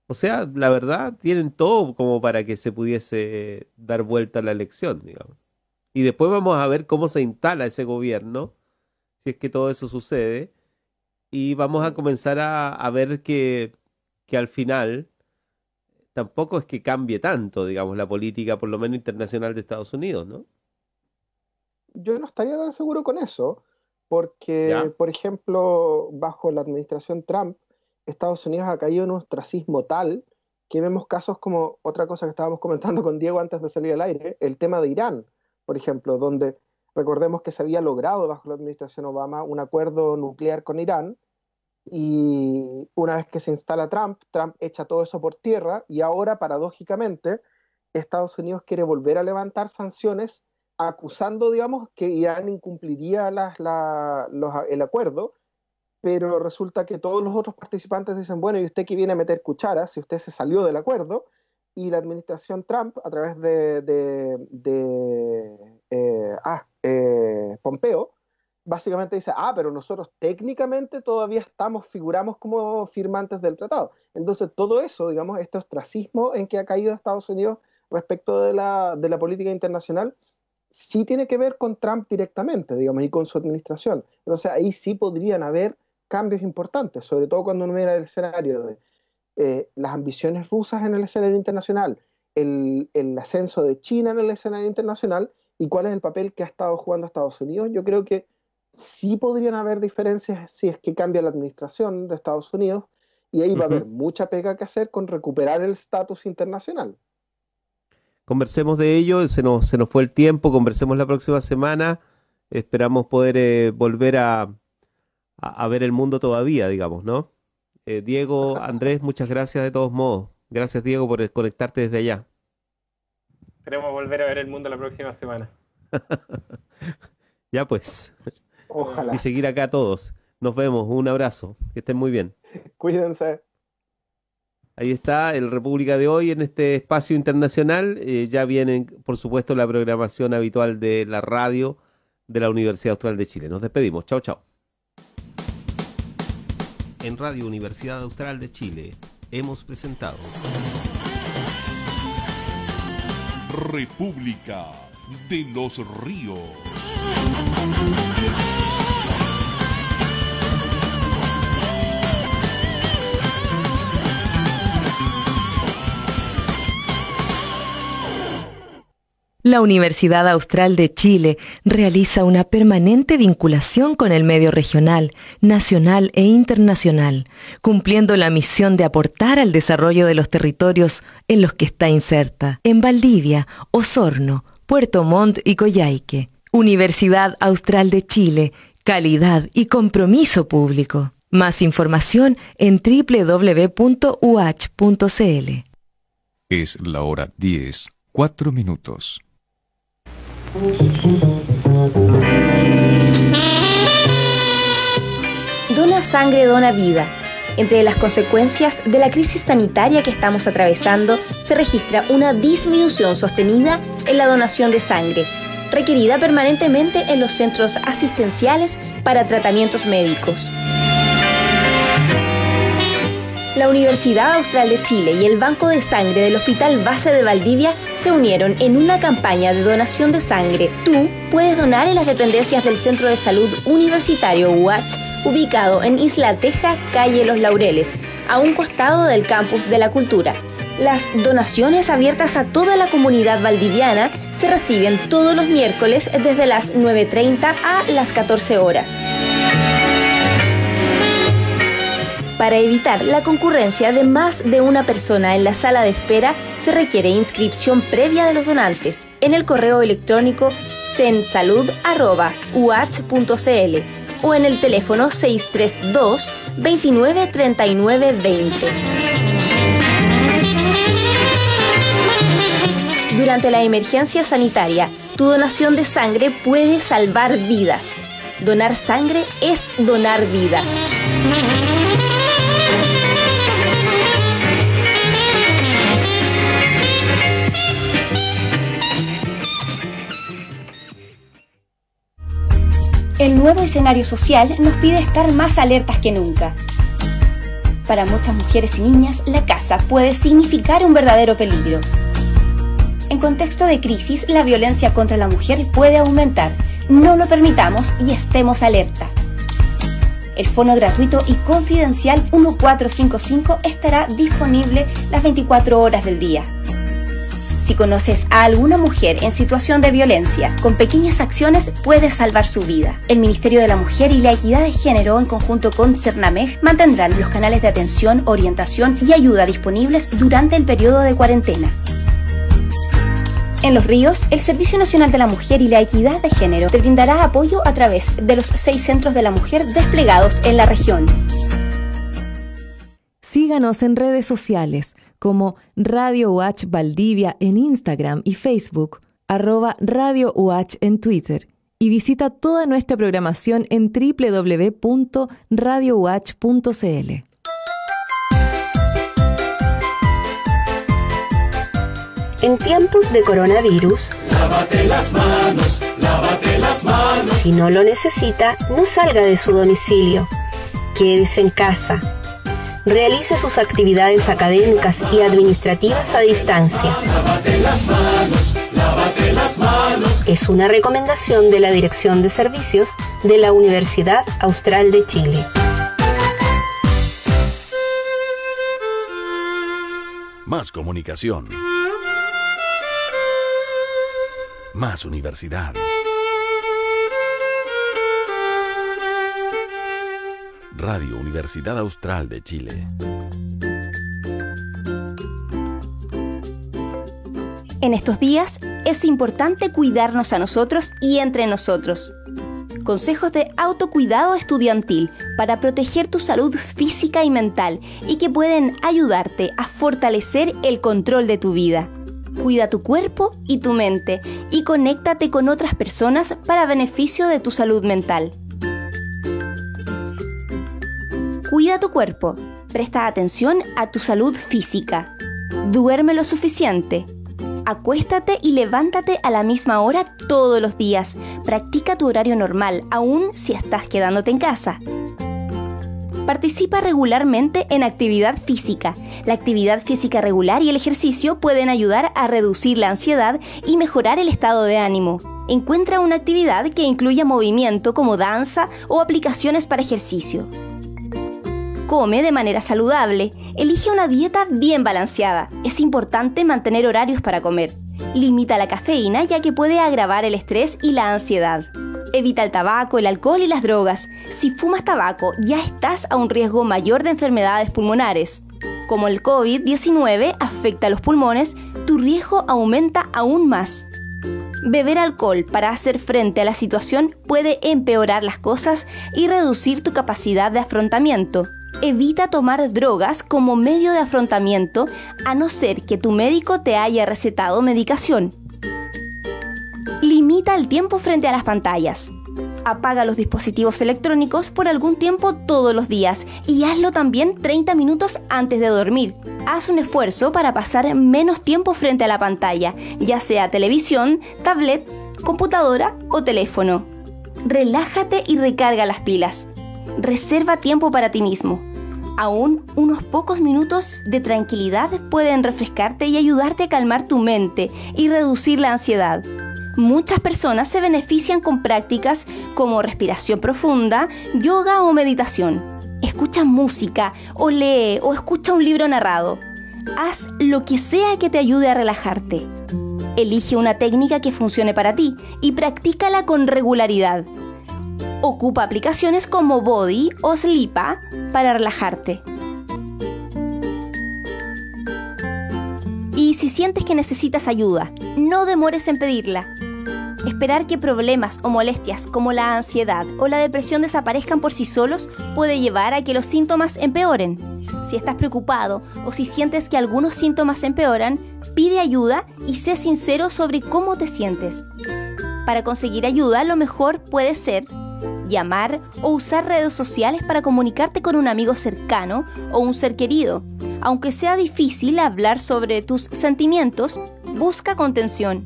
O sea, la verdad, tienen todo como para que se pudiese dar vuelta a la elección, digamos. Y después vamos a ver cómo se instala ese gobierno, si es que todo eso sucede, y vamos a comenzar a ver que al final tampoco es que cambie tanto, digamos, la política, por lo menos internacional de Estados Unidos, ¿no? Yo no estaría tan seguro con eso, porque, ¿Ya? por ejemplo, bajo la administración Trump, Estados Unidos ha caído en un ostracismo tal que vemos casos como otra cosa que estábamos comentando con Diego antes de salir al aire, el tema de Irán, por ejemplo, donde recordemos que se había logrado bajo la administración Obama un acuerdo nuclear con Irán, Y una vez que se instala Trump, Trump echa todo eso por tierra y ahora, paradójicamente, Estados Unidos quiere volver a levantar sanciones acusando, digamos, que Irán incumpliría el acuerdo, pero resulta que todos los otros participantes dicen, bueno, ¿y usted que viene a meter cuchara si usted se salió del acuerdo? Y la administración Trump, a través Pompeo, básicamente dice, pero nosotros técnicamente todavía figuramos como firmantes del tratado. Entonces todo eso, digamos, este ostracismo en que ha caído Estados Unidos respecto de la política internacional, sí tiene que ver con Trump directamente, digamos, y con su administración. Entonces ahí sí podrían haber cambios importantes, sobre todo cuando uno mira el escenario de las ambiciones rusas en el escenario internacional, el ascenso de China en el escenario internacional y cuál es el papel que ha estado jugando Estados Unidos. Yo creo que sí podrían haber diferencias si es que cambia la administración de Estados Unidos, y ahí va a haber mucha pega que hacer con recuperar el estatus internacional. Conversemos de ello, se nos fue el tiempo, conversemos la próxima semana, esperamos poder volver a ver el mundo todavía, digamos, ¿no? Diego, Andrés, muchas gracias de todos modos. Gracias, Diego, por conectarte desde allá. Esperemos volver a ver el mundo la próxima semana. Ya pues. Ojalá. Y seguir acá todos. Nos vemos, un abrazo, que estén muy bien. Cuídense. Ahí está el República de hoy en este espacio internacional. Ya viene, por supuesto, la programación habitual de la radio de la Universidad Austral de Chile. Nos despedimos. Chao, chao. En Radio Universidad Austral de Chile hemos presentado República de los Ríos. La Universidad Austral de Chile realiza una permanente vinculación con el medio regional, nacional e internacional, cumpliendo la misión de aportar al desarrollo de los territorios en los que está inserta, en Valdivia, Osorno, Puerto Montt y Coyhaique. Universidad Austral de Chile, calidad y compromiso público. Más información en www.uach.cl. Es la hora 10, 4 minutos. Dona sangre, dona vida. Entre las consecuencias de la crisis sanitaria que estamos atravesando, se registra una disminución sostenida en la donación de sangre, requerida permanentemente en los centros asistenciales para tratamientos médicos. La Universidad Austral de Chile y el Banco de Sangre del Hospital Base de Valdivia se unieron en una campaña de donación de sangre. Tú puedes donar en las dependencias del Centro de Salud Universitario UACH, ubicado en Isla Teja, calle Los Laureles, a un costado del Campus de la Cultura. Las donaciones abiertas a toda la comunidad valdiviana se reciben todos los miércoles desde las 9:30 a las 14 horas. Para evitar la concurrencia de más de una persona en la sala de espera, se requiere inscripción previa de los donantes en el correo electrónico censalud@uach.cl o en el teléfono 632 29 39 20. Durante la emergencia sanitaria, tu donación de sangre puede salvar vidas. Donar sangre es donar vida. El nuevo escenario social nos pide estar más alertas que nunca. Para muchas mujeres y niñas, la casa puede significar un verdadero peligro. En contexto de crisis, la violencia contra la mujer puede aumentar. No lo permitamos y estemos alerta. El fono gratuito y confidencial 1455 estará disponible las 24 horas del día. Si conoces a alguna mujer en situación de violencia, con pequeñas acciones puedes salvar su vida. El Ministerio de la Mujer y la Equidad de Género, en conjunto con CERNAMEG, mantendrán los canales de atención, orientación y ayuda disponibles durante el periodo de cuarentena. En Los Ríos, el Servicio Nacional de la Mujer y la Equidad de Género te brindará apoyo a través de los 6 centros de la mujer desplegados en la región. Síganos en redes sociales como Radio UH Valdivia en Instagram y Facebook, @Radio UH en Twitter, y visita toda nuestra programación en www.radiouh.cl. En tiempos de coronavirus, lávate las manos, lávate las manos. Si no lo necesita, no salga de su domicilio. Quédese en casa. Realice sus actividades académicas y administrativas a distancia. Lávate las manos, lávate las manos. Es una recomendación de la Dirección de Servicios de la Universidad Austral de Chile. Más comunicación. Más universidad. Radio Universidad Austral de Chile. En estos días es importante cuidarnos a nosotros y entre nosotros. Consejos de autocuidado estudiantil para proteger tu salud física y mental y que pueden ayudarte a fortalecer el control de tu vida. Cuida tu cuerpo y tu mente y conéctate con otras personas para beneficio de tu salud mental. Cuida tu cuerpo. Presta atención a tu salud física. Duerme lo suficiente. Acuéstate y levántate a la misma hora todos los días. Practica tu horario normal, aun si estás quedándote en casa. Participa regularmente en actividad física. La actividad física regular y el ejercicio pueden ayudar a reducir la ansiedad y mejorar el estado de ánimo. Encuentra una actividad que incluya movimiento como danza o aplicaciones para ejercicio. Come de manera saludable. Elige una dieta bien balanceada. Es importante mantener horarios para comer. Limita la cafeína ya que puede agravar el estrés y la ansiedad. Evita el tabaco, el alcohol y las drogas. Si fumas tabaco, ya estás a un riesgo mayor de enfermedades pulmonares. Como el COVID-19 afecta a los pulmones, tu riesgo aumenta aún más. Beber alcohol para hacer frente a la situación puede empeorar las cosas y reducir tu capacidad de afrontamiento. Evita tomar drogas como medio de afrontamiento a no ser que tu médico te haya recetado medicación. Limita el tiempo frente a las pantallas. Apaga los dispositivos electrónicos por algún tiempo todos los días y hazlo también 30 minutos antes de dormir. Haz un esfuerzo para pasar menos tiempo frente a la pantalla, ya sea televisión, tablet, computadora o teléfono. Relájate y recarga las pilas. Reserva tiempo para ti mismo. Aún unos pocos minutos de tranquilidad pueden refrescarte y ayudarte a calmar tu mente y reducir la ansiedad. Muchas personas se benefician con prácticas como respiración profunda, yoga o meditación. Escucha música o lee o escucha un libro narrado. Haz lo que sea que te ayude a relajarte. Elige una técnica que funcione para ti y practícala con regularidad. Ocupa aplicaciones como Body o Sleepa para relajarte. Y si sientes que necesitas ayuda, no demores en pedirla. Esperar que problemas o molestias como la ansiedad o la depresión desaparezcan por sí solos puede llevar a que los síntomas empeoren. Si estás preocupado o si sientes que algunos síntomas empeoran, pide ayuda y sé sincero sobre cómo te sientes. Para conseguir ayuda, lo mejor puede ser llamar o usar redes sociales para comunicarte con un amigo cercano o un ser querido. Aunque sea difícil hablar sobre tus sentimientos, busca contención.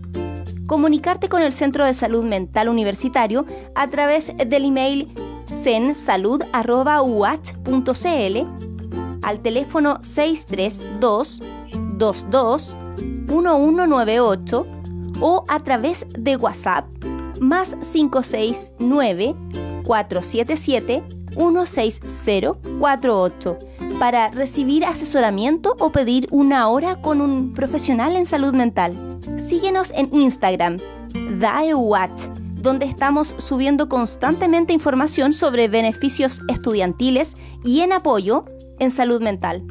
Comunicarte con el Centro de Salud Mental Universitario a través del email censalud@uach.cl, al teléfono 632-22-1198 o a través de WhatsApp más 569-477-16048 para recibir asesoramiento o pedir una hora con un profesional en salud mental. Síguenos en Instagram, DaeWatch, donde estamos subiendo constantemente información sobre beneficios estudiantiles y en apoyo en salud mental.